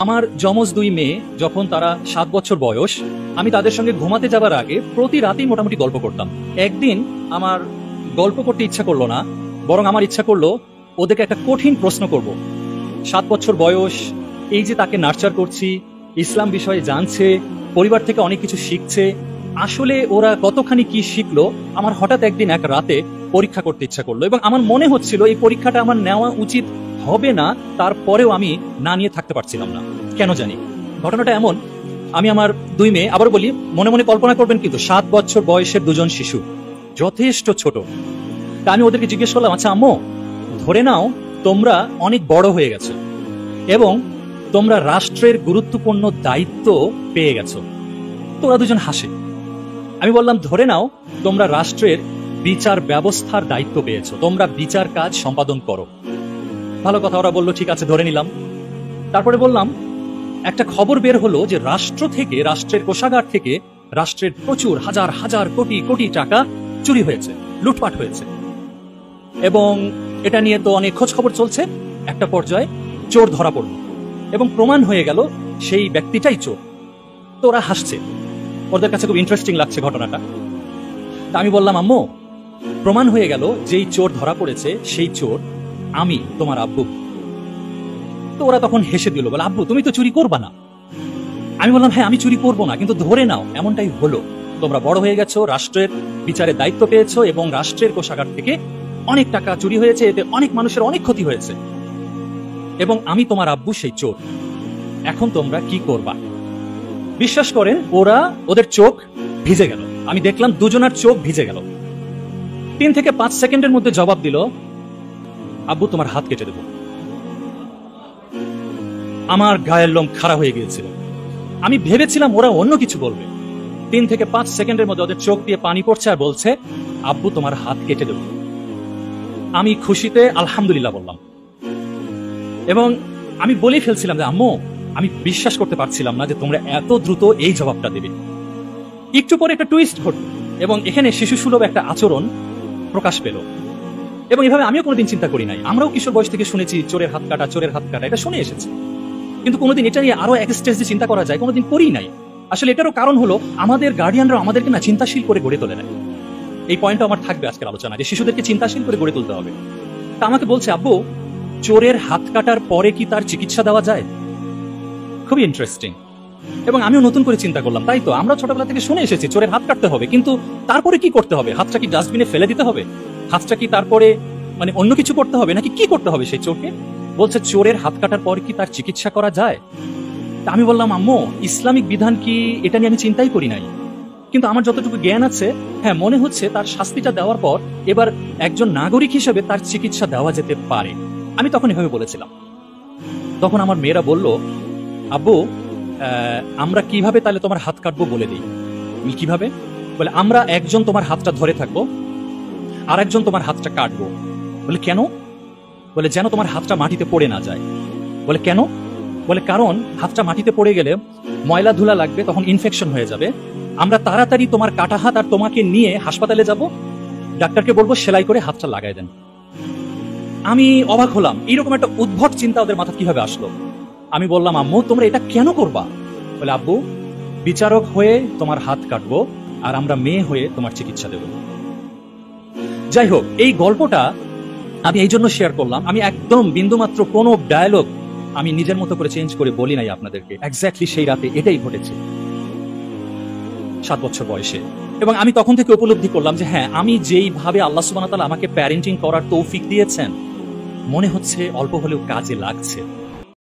আমার যমজ দুই মেয়ে যখন তারা 7 বছর বয়স, আমি তাদের সঙ্গে ঘুমাতে যাবার আগে প্রতি রাতেই মোটামুটি গল্প করতাম। একদিন আমার গল্প করতে ইচ্ছা করলো না, বরং আমার ইচ্ছা করলো ওদেরকে একটা কঠিন প্রশ্ন করব। 7 বছর বয়স, এই যে তাকে নার্চার করছি, ইসলাম বিষয়ে জানছে, পরিবার থেকে অনেক কিছু শিখছে, আসলে ওরা কতখানি কি শিখলো আমার হঠাৎ একদিন এক রাতে পরীক্ষা করতে ইচ্ছা করলো। এবং আমার মনে হচ্ছিল এই পরীক্ষাটা আমার নেওয়া উচিত হবে না, তারপরেও আমি না নিয়ে থাকতে পারছিলাম না, কেন জানি। ঘটনাটা এমন, আমি আমার দুই মেয়ে, আবার বলি মনে মনে কল্পনা করবেন কিন্তু 7 বছর বয়সের দুজন শিশু, যথেষ্ট ছোট। তা আমি ওদেরকে জিজ্ঞেস করলাম, আচ্ছা আম্মু, ধরে নাও তোমরা অনেক বড় হয়ে গেছো এবং তোমরা রাষ্ট্রের গুরুত্বপূর্ণ দায়িত্ব পেয়ে গেছো। তো ওরা দুজন হাসে। আমি বললাম, ধরে নাও তোমরা রাষ্ট্রের বিচার ব্যবস্থার দায়িত্ব পেয়েছো, তোমরা বিচার কাজ সম্পাদন করো। ভালো কথা, ওরা বললো ঠিক আছে, ধরে নিলাম। তারপরে বললাম, একটা খবর বের হলো যে রাষ্ট্র থেকে, রাষ্ট্রের কোষাগার থেকে রাষ্ট্রের প্রচুর হাজার হাজার কোটি কোটি টাকা চুরি হয়েছে, লুটপাট হয়েছে, এবং এটা নিয়ে তো অনেক খোঁজ খবর চলছে। একটা পর্যায়ে চোর ধরা পড়ল এবং প্রমাণ হয়ে গেল সেই ব্যক্তিটাই চোর। তো ওরা হাসছে, ওদের কাছে খুব ইন্টারেস্টিং লাগছে ঘটনাটা। তা আমি বললাম, আম্মু, প্রমাণ হয়ে গেল যেই চোর ধরা পড়েছে সেই চোর আমি, তোমার আব্বু। তো ওরা তখন হেসে দিল, বলে আব্বু তুমি তো চুরি করবা না। আমি বললাম, হ্যাঁ আমি চুরি করবো না, কিন্তু ধরে নাও এমনটাই হলো, তোমরা বড় হয়ে গেছো, রাষ্ট্রের বিচারের দায়িত্ব পেয়েছো এবং রাষ্ট্রের কোষাগার থেকে অনেক টাকা চুরি হয়েছে, এতে অনেক মানুষের অনেক ক্ষতি হয়েছে, এবং আমি তোমার আব্বু সেই চোর। এখন তোমরা কি করবা? বিশ্বাস করেন, ওদের চোখ ভিজে গেল। আমি দেখলাম দুজনের চোখ ভিজে গেল। 3 থেকে 5 সেকেন্ডের মধ্যে জবাব দিল, আব্বু তোমার হাত কেটে দেব। আমার গায়ের লোম খাড়া হয়ে গিয়েছিল। আমি ভেবেছিলাম ওরা অন্য কিছু বলবে। 3 থেকে 5 সেকেন্ডের মধ্যে ওদের চোখ দিয়ে পানি পড়ছে আর বলছে, আব্বু তোমার হাত কেটে দেব। আমি খুশিতে আলহামদুলিল্লাহ বললাম, এবং আমি বলেই ফেলছিলাম যে আম্মু, আমি বিশ্বাস করতে পারছিলাম না যে তোমরা এত দ্রুত এই জবাবটা দেবে। একটু পরে একটা টুইস্ট ঘটল এবং এখানে শিশু সুলভ একটা আচরণ প্রকাশ পেল। এবং এভাবে আমিও কোনোদিন চিন্তা করি নাই। আমরাও কিশোর বয়স থেকে শুনেছি চোরের হাত কাটা, চোরের হাত কাটা, এটা শুনে এসেছি, কিন্তু কোনোদিন এটা নিয়ে আরো এক স্টেজে চিন্তা করা যায় কোনোদিন করি নাই। আসলে এটারও কারণ হলো আমাদের গার্ডিয়ানরা আমাদেরকে না চিন্তাশীল করে গড়ে তোলে না। এই পয়েন্টটা আমার থাকবে আজকের আলোচনা, যে শিশুদেরকে চিন্তাশীল করে গড়ে তুলতে হবে। তা আমাকে বলছে, আব্বু চোরের হাত কাটার পরে কি তার চিকিৎসা দেওয়া যায়? খুবই ইন্টারেস্টিং। এবং আমিও নতুন করে চিন্তা করলাম, তাই তো আমরা ছোটবেলা থেকে শুনে এসেছি চোরের হাত কাটতে হবে, কিন্তু তারপরে কি করতে হবে? হাতটা কি ডাস্টবিনে ফেলে দিতে হবে? হাতটা কি তারপরে অন্য কিছু করতে হবে, নাকি কি করতে হবে সেই চোরকে? বলছে চোরের হাত কাটার পর কি তার চিকিৎসা করা যায়? তা আমি বললাম, আম্মু ইসলামিক বিধান কি, এটা নিয়ে আমি চিন্তাই করি নাই, কিন্তু আমার যতটুকু জ্ঞান আছে, হ্যাঁ মনে হচ্ছে তার শাস্তিটা দেওয়ার পর এবার একজন নাগরিক হিসেবে তার চিকিৎসা দেওয়া যেতে পারে। আমি তখন এভাবে বলেছিলাম। তখন আমার মেয়েরা বলল, আব্বু আমরা কিভাবে তাহলে তোমার হাত কাটবো বলে দিই। কিভাবে? বলে আমরা একজন তোমার হাতটা ধরে থাকবো আর একজন তোমার হাতটা কাটবো। বলে কেন? বলে যেন তোমার হাতটা মাটিতে পড়ে না যায়। বলে কেন? বলে কারণ হাতটা মাটিতে পড়ে গেলে ময়লা ধুলা লাগবে, তখন ইনফেকশন হয়ে যাবে। আমরা তাড়াতাড়ি তোমার কাটা হাত আর তোমাকে নিয়ে হাসপাতালে যাব, ডাক্তারকে বলবো সেলাই করে হাতটা লাগাই দেন। আমি অবাক হলাম, এইরকম একটা উদ্ভট চিন্তা ওদের মাথা কিভাবে আসলো। আমি বললাম, আম্মু তোমরা এটা কেন করবা? বলে আব্বু বিচারক হয়ে তোমার হাত কাটবো আর আমরা মেয়ে হয়ে তোমার চিকিৎসা দেব। যাই হোক, এই গল্পটা আমি এই জন্য শেয়ার করলাম, আমি একদম বিন্দুমাত্র কোনো ডায়ালগ আমি নিজের মতো করে চেঞ্জ করে বলি নাই আপনাদেরকে। এক্স্যাক্টলি সেই রাতে এটাই ঘটেছে 7 বছর বয়সে। এবং আমি তখন থেকে উপলব্ধি করলাম যে হ্যাঁ, আমি যেইভাবে আল্লাহ সুবহানাহু ওয়া তাআলা আমাকে প্যারেন্টিং করার তৌফিক দিয়েছেন, মনে হচ্ছে অল্প হলেও কাজে লাগছে।